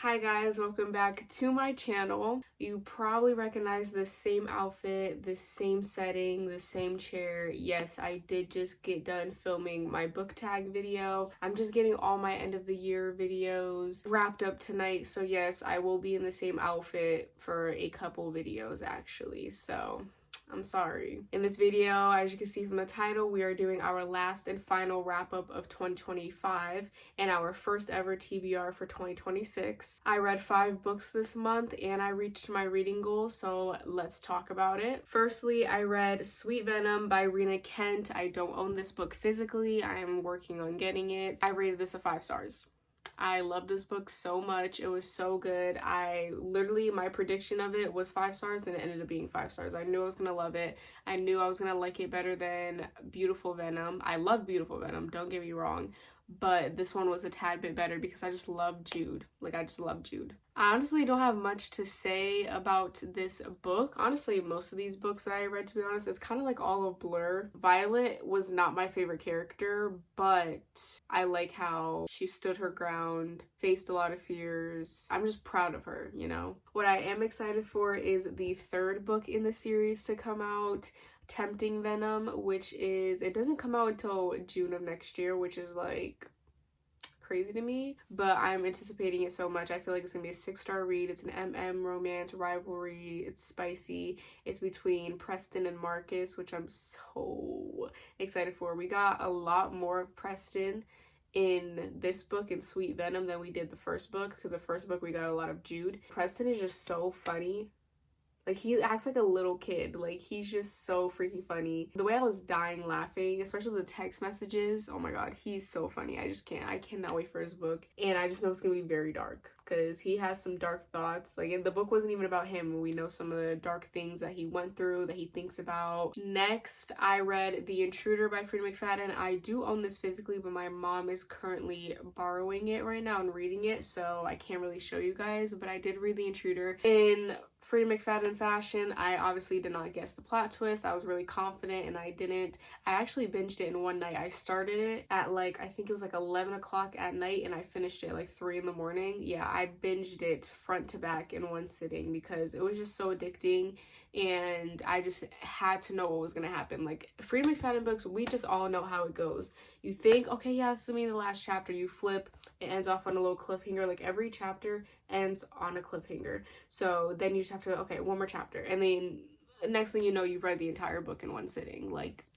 Hi guys, welcome back to my channel. You probably recognize the same outfit, the same setting, the same chair. Yes, I did just get done filming my book tag video. I'm just getting all my end of the year videos wrapped up tonight. So yes, I will be in the same outfit for a couple videos actually. So I'm sorry. In this video, as you can see from the title, we are doing our last and final wrap up of 2025 and our first ever TBR for 2026. I read 5 books this month and I reached my reading goal, so let's talk about it. Firstly, I read Sweet Venom by Rena Kent. I don't own this book physically. I am working on getting it. I rated this a 5 stars. I love this book so much. It was so good. My prediction of it was 5 stars and it ended up being 5 stars. I knew I was gonna love it. I knew I was gonna like it better than Beautiful Venom. I love Beautiful Venom, don't get me wrong, but this one was a tad bit better because I just love Jude. I just love Jude. I honestly don't have much to say about this book. Honestly, most of these books that I read, to be honest, it's kind of like all a blur. Violet was not my favorite character, but I like how she stood her ground, faced a lot of fears. I'm just proud of her, you know? What I am excited for is the 3rd book in the series to come out, Tempting Venom, it doesn't come out until June of next year, which is like crazy to me, but I'm anticipating it so much. I feel like it's gonna be a 6-star read. It's an romance rivalry. It's spicy. It's between Preston and Marcus, which I'm so excited for. We got a lot more of Preston in this book in Sweet Venom than we did the first book, because the first book we got a lot of Jude. Preston is just so funny. He acts like a little kid. He's just so freaking funny. The way I was dying laughing, especially the text messages, oh my god, he's so funny. I cannot wait for his book. And I just know it's gonna be very dark because he has some dark thoughts. The book wasn't even about him. We know some of the dark things that he went through, that he thinks about. Next, I read The Intruder by Freida McFadden. I do own this physically, but my mom is currently borrowing it right now and reading it, so I can't really show you guys, but I did read The Intruder. In Freida McFadden fashion, I obviously did not guess the plot twist. I was really confident and I didn't. I actually binged it in one night. I started it at I think it was 11 o'clock at night and I finished it at 3 in the morning. Yeah, I binged it front to back in one sitting because it was just so addicting and I just had to know what was going to happen. Freida McFadden books, we just all know how it goes. You think, okay, yeah, this is gonna be the last chapter. You flip, it ends off on a little cliffhanger. Every chapter ends on a cliffhanger. So then you just have to, okay, one more chapter. And then next thing you know, you've read the entire book in one sitting.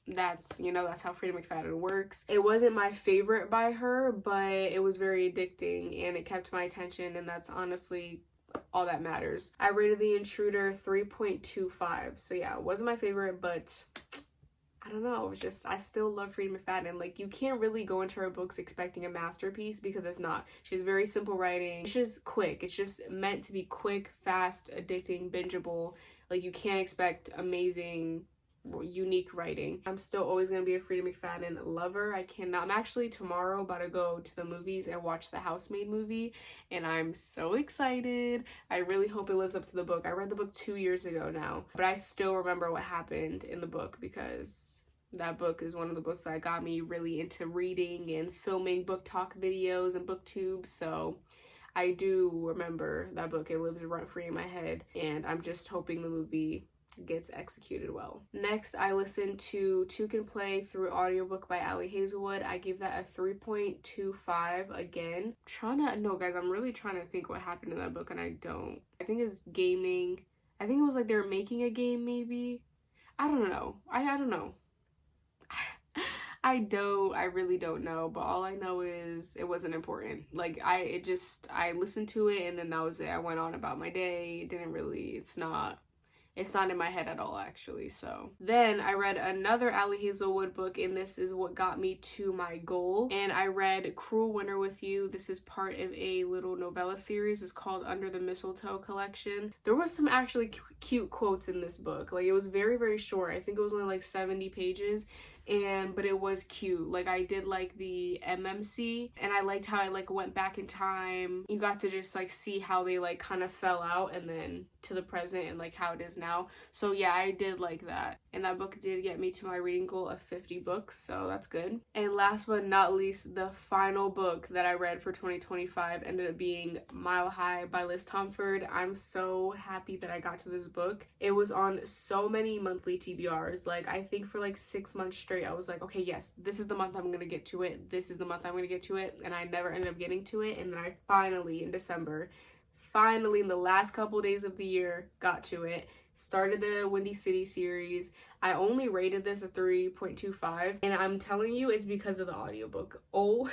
That's how Freida McFadden works. It wasn't my favorite by her, but it was very addicting and it kept my attention, and that's honestly all that matters. I rated The Intruder 3.25. So yeah, it wasn't my favorite, but I don't know, I still love Freida McFadden. You can't really go into her books expecting a masterpiece because it's not. She has very simple writing. It's just quick. It's just meant to be quick, fast, addicting, bingeable. You can't expect amazing, unique writing. I'm still always going to be a Freida McFadden lover. I'm actually tomorrow about to go to the movies and watch the Housemaid movie, and I'm so excited. I really hope it lives up to the book. I read the book 2 years ago now, but I still remember what happened in the book because that book is one of the books that got me really into reading and filming book talk videos and booktubes, so I do remember that book. It lives rent free in my head, and I'm just hoping the movie gets executed well. Next, I listened to Two Can Play through audiobook by Ali Hazelwood. I gave that a 3.25 again. Guys, I'm really trying to think what happened in that book and I don't. I think it's gaming. I think it was they were making a game maybe. I don't know. I don't know. I really don't know, but all I know is it wasn't important. I listened to it and then that was it. I went on about my day. It's not in my head at all, actually. So then I read another Ali Hazelwood book, and this is what got me to my goal. And I read Cruel Winter with You. This is part of a little novella series. It's called Under the Mistletoe Collection. There was some actually cute quotes in this book. It was very, very short. I think it was only 70 pages. but it was cute. Like, I did like the MMC, and I liked how I like went back in time. You got to just like see how they like kind of fell out and then to the present and like how it is now. So yeah, I did like that. And that book did get me to my reading goal of 50 books, so that's good. And last but not least, the final book that I read for 2025 ended up being Mile High by Liz Tomford. I'm so happy that I got to this book. It was on so many monthly TBRs. Like, I think for like 6 months straight, I was like, okay, yes, this is the month I'm gonna get to it. This is the month I'm gonna get to it. And I never ended up getting to it. And then I finally, in December, in the last couple days of the year, got to it. Started the Windy City series. I only rated this a 3.25, and I'm telling you, it's because of the audiobook. Oh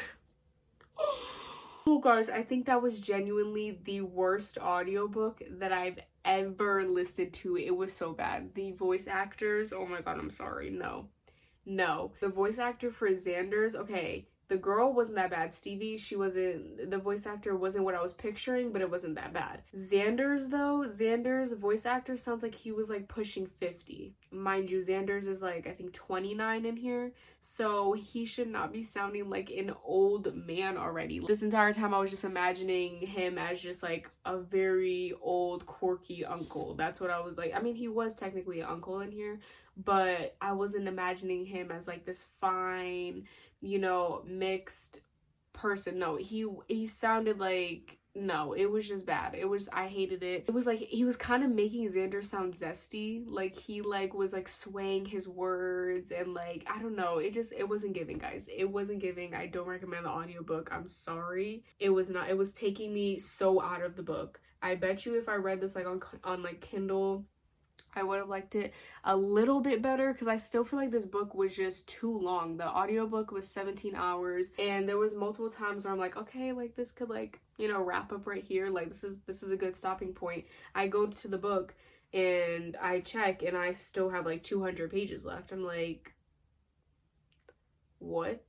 guys, I think that was genuinely the worst audiobook that I've ever listened to. It was so bad. The voice actors, oh my god, I'm sorry. No. The voice actor for Xander's, okay, the girl wasn't that bad. Stevie, the voice actor wasn't what I was picturing, but it wasn't that bad. Xander's voice actor sounds like he was like pushing 50. Mind you, Xander's is like, I think 29 in here. So he should not be sounding like an old man already. This entire time I was just imagining him as just like a very old, quirky uncle. That's what I was like. I mean, he was technically an uncle in here, but I wasn't imagining him as like this fine, you know, mixed person. No, he sounded like, no, it was just bad. I hated it. It was like he was kind of making Xander sound zesty. Like, he like was like swaying his words, and like, I don't know, it wasn't giving, guys. It wasn't giving. I don't recommend the audiobook. I'm sorry. It was not. It was taking me so out of the book. I bet you if I read this like on like Kindle, I would have liked it a little bit better, because I still feel like this book was just too long. The audiobook was 17 hours, and there was multiple times where I'm like, okay, like this could like, you know, wrap up right here. Like, this is a good stopping point. I go to the book and I check, and I still have like 200 pages left. I'm like, what?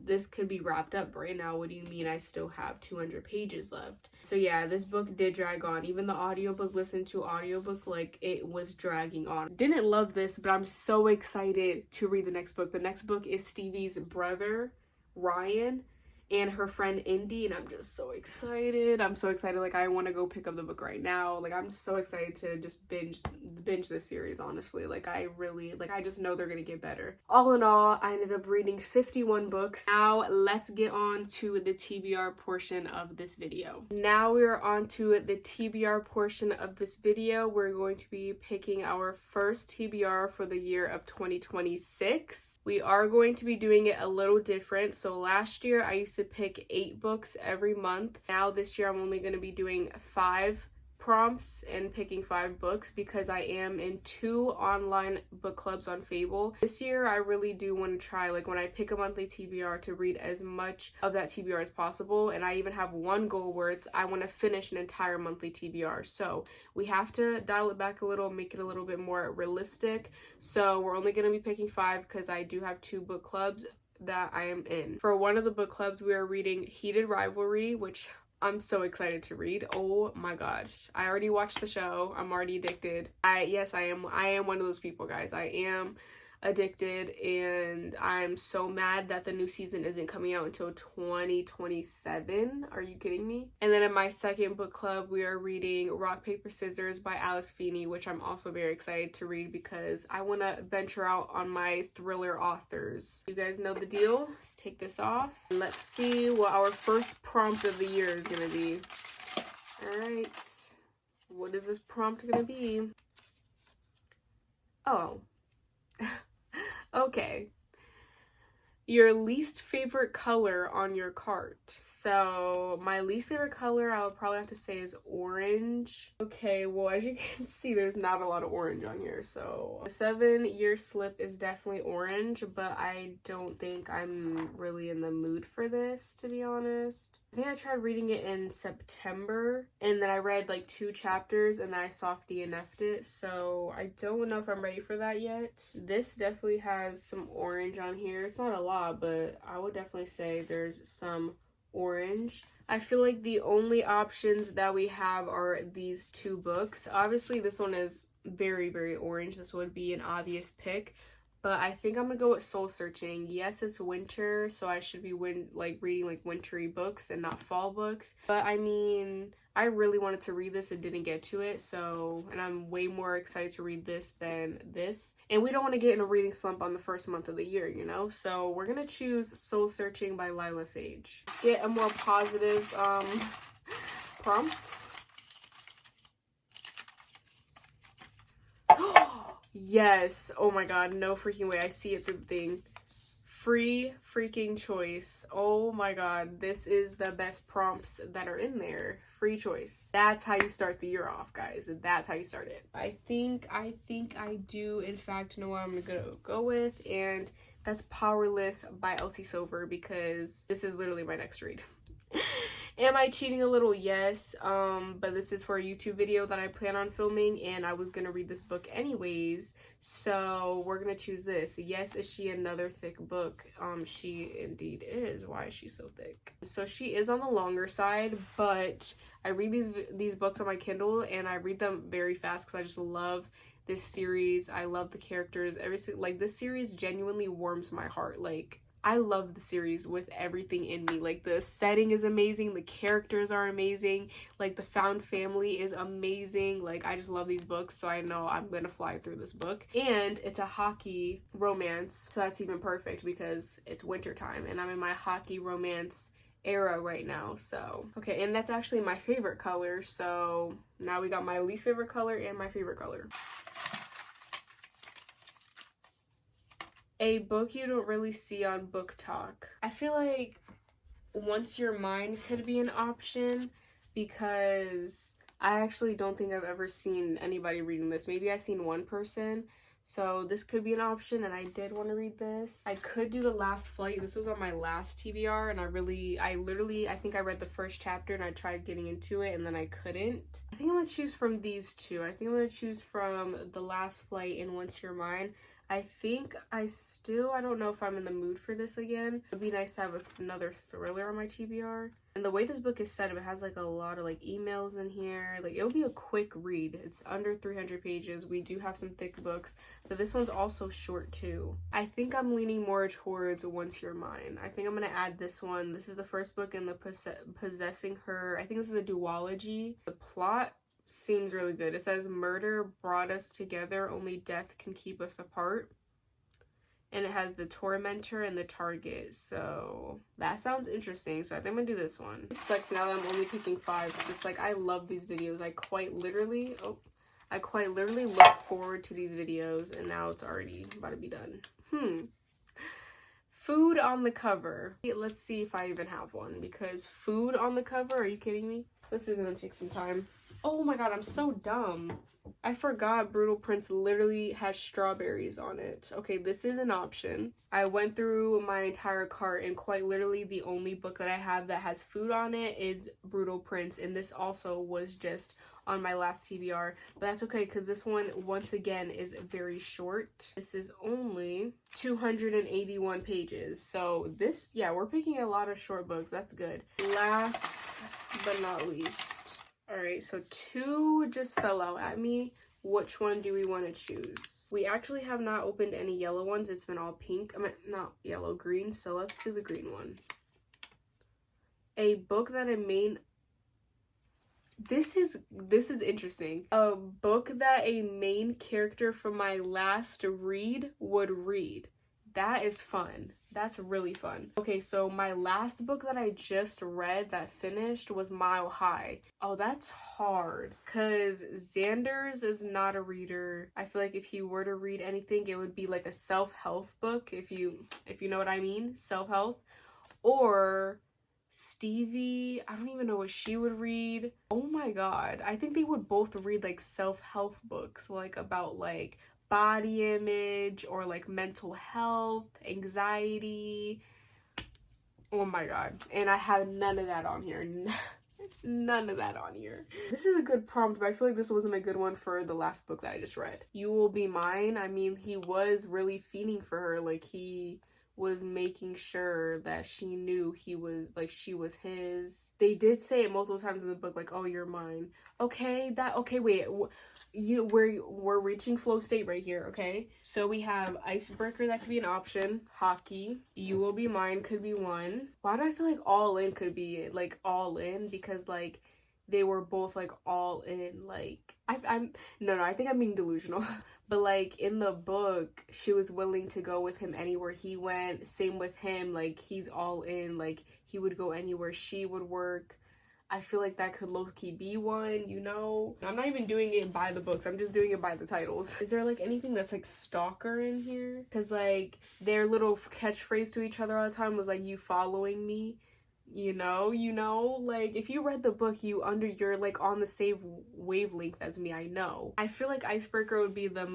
This could be wrapped up right now. What do you mean I still have 200 pages left? So yeah, this book did drag on. Even the audiobook, listened to audiobook, like, it was dragging on. Didn't love this, but I'm so excited to read the next book. The next book is Stevie's brother, Ryan, and her friend Indy, and I'm just so excited. I'm so excited. Like, I want to go pick up the book right now. Like, I'm so excited to just binge this series, honestly. Like, I just know they're gonna get better. All in all, I ended up reading 51 books. Now let's get on to the TBR portion of this video. Now we are on to the TBR portion of this video. We're going to be picking our first TBR for the year of 2026. We are going to be doing it a little different. So last year I used to pick 8 books every month. Now this year I'm only going to be doing 5 prompts and picking 5 books, because I am in 2 online book clubs on Fable. This year I really do want to try, like, when I pick a monthly TBR, to read as much of that TBR as possible. And I even have one goal where it's I want to finish an entire monthly TBR. So we have to dial it back a little, make it a little bit more realistic. So we're only going to be picking 5, because I do have 2 book clubs that I am in. For one of the book clubs, we are reading Heated Rivalry, which I'm so excited to read. Oh my gosh. I already watched the show. I'm already addicted. I am one of those people, guys. I am addicted, and I'm so mad that the new season isn't coming out until 2027. Are you kidding me? And then in my second book club, we are reading Rock, Paper, Scissors by Alice Feeney, which I'm also very excited to read, because I want to venture out on my thriller authors. You guys know the deal. Let's take this off. And let's see what our first prompt of the year is going to be. All right. What is this prompt going to be? Oh. Okay. Your least favorite color on your cart. So my least favorite color, I would probably have to say, is orange. Okay, well, as you can see, there's not a lot of orange on here. So the 7-year slip is definitely orange, but I don't think I'm really in the mood for this, to be honest. I think I tried reading it in September, and then I read like 2 chapters, and then I soft DNF'd it, so I don't know if I'm ready for that yet. This definitely has some orange on here. It's not a lot, but I would definitely say there's some orange. I feel like the only options that we have are these 2 books. Obviously, this one is very, very orange. This would be an obvious pick. but I think I'm gonna go with Soul Searching. Yes, it's winter, so I should be reading like wintry books and not fall books. But I mean, I really wanted to read this and didn't get to it, so, and I'm way more excited to read this than this. And we don't want to get in a reading slump on the first month of the year, you know? So we're gonna choose Soul Searching by Lila Sage. Let's get a more positive prompt. Yes. Oh my god, no freaking way. I see it through the thing. Free freaking choice. Oh my god, this is the best prompts that are in there. Free choice. That's how you start the year off, guys. That's how you start it. I think I do in fact know what I'm gonna go with, and that's Powerless by Elsie Silver, because this is literally my next read. Am I cheating a little? Yes, but this is for a YouTube video that I plan on filming, and I was gonna read this book anyways, so we're gonna choose this. Yes, is she another thick book? She indeed is. Why is she so thick? So she is on the longer side, but I read these books on my Kindle, and I read them very fast because I just love this series. I love the characters. Like, this series genuinely warms my heart. Like, I love the series with everything in me. Like, the setting is amazing, the characters are amazing, like the found family is amazing. Like, I just love these books, so I know I'm gonna fly through this book. And it's a hockey romance, so that's even perfect because it's winter time and I'm in my hockey romance era right now. So okay, and that's actually my favorite color, so now we got my least favorite color and my favorite color. A book you don't really see on BookTok. I feel like Once You're Mine could be an option, because I actually don't think I've ever seen anybody reading this. Maybe I've seen one person, so this could be an option, and I did want to read this. I could do The Last Flight. This was on my last TBR, and I think I read the first chapter and I tried getting into it and then I couldn't. I think I'm gonna choose from these two. I think I'm gonna choose from The Last Flight and Once You're Mine. I don't know if I'm in the mood for this again. It'd be nice to have another thriller on my TBR. And the way this book is set up, it has like a lot of like emails in here. Like, it'll be a quick read. It's under 300 pages. We do have some thick books, but this one's also short too. I think I'm leaning more towards Once You're Mine. I think I'm gonna add this one. This is the first book in the Possessing Her. I think this is a duology. The plot seems really good. It says, murder brought us together, only death can keep us apart. And it has the tormentor and the target, so that sounds interesting. So I think I'm gonna do this one. It sucks now that I'm only picking 5, because it's like, I love these videos. I quite literally look forward to these videos, and now it's already about to be done. Food on the cover. Let's see if I even have one, because food on the cover, are you kidding me? This is gonna take some time. Oh my god, I'm so dumb. I forgot Brutal Prince literally has strawberries on it. Okay, this is an option. I went through my entire cart, and quite literally the only book that I have that has food on it is Brutal Prince, and this also was just on my last TBR, but that's okay because this one, once again, is very short. This is only 281 pages, so this, yeah, we're picking a lot of short books. That's good. Last but not least. Alright, so 2 just fell out at me. Which one do we want to choose? We actually have not opened any yellow ones. It's been all pink. I mean, not yellow, green. So let's do the green one. A book that a main... This is interesting. A book that a main character from my last read would read. That is fun. That's really fun. Okay, so my last book that I just read that finished was Mile High. Oh, that's hard, because Xander's is not a reader. I feel like if he were to read anything, it would be like a self-help book, if you know what I mean, self-help. Or Stevie, I don't even know what she would read. Oh my god, I think they would both read like self-help books, like about like body image or like mental health, anxiety. Oh my god. And I have none of that on here. None of that on here. This is a good prompt, but I feel like this wasn't a good one for the last book that I just read. You Will Be Mine. I mean, he was really fiending for her. Like, he was making sure that she knew he was, like, she was his. They did say it multiple times in the book, like, oh, you're mine. Okay, wait, we're reaching flow state right here, okay? So we have icebreaker, that could be an option. Hockey, you will be mine could be one. Why do I feel like all in could be, like, all in? Because, like, they were both, like, all in, like, I think I'm being delusional. But, like, in the book, she was willing to go with him anywhere he went. Same with him, like, he's all in, like, he would go anywhere she would work. I feel like that could low-key be one, you know? I'm not even doing it by the books, I'm just doing it by the titles. Is there, like, anything that's, like, stalker in here? Because, like, their little catchphrase to each other all the time was, like, you following me? You know, like, if you read the book, you're like on the same wavelength as me. I know. I feel like icebreaker would be the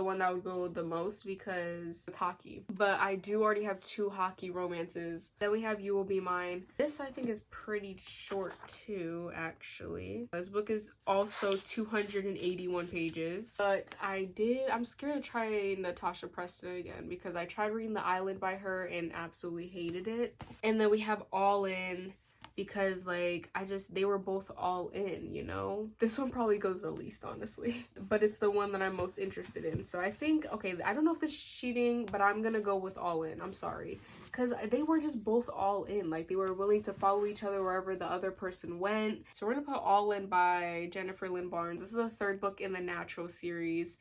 one that would go the most because it's hockey. But I do already have 2 hockey romances. Then we have You Will Be Mine. This I think is pretty short too, actually. This book is also 281 pages. But I'm scared to try Natasha Preston again because I tried reading The Island by her and absolutely hated it. And then we have All In, because, like, they were both all in, you know? This one probably goes the least, honestly. But it's the one that I'm most interested in. So I think, okay, I don't know if this is cheating, but I'm gonna go with All In. I'm sorry. Because they were just both all in. Like, they were willing to follow each other wherever the other person went. So we're gonna put All In by Jennifer Lynn Barnes. This is the 3rd book in the Natural series.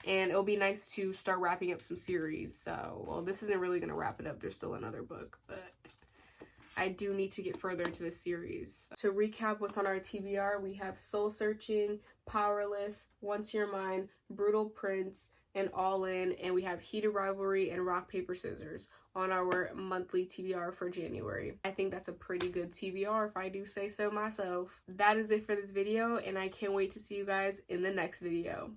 And it'll be nice to start wrapping up some series. So, well, this isn't really gonna wrap it up. There's still another book, but I do need to get further into the series. To recap what's on our TBR, we have Soul Searching, Powerless, Once You're Mine, Brutal Prince, and All In, and we have Heated Rivalry and Rock, Paper, Scissors on our monthly TBR for January. I think that's a pretty good TBR if I do say so myself. That is it for this video, and I can't wait to see you guys in the next video.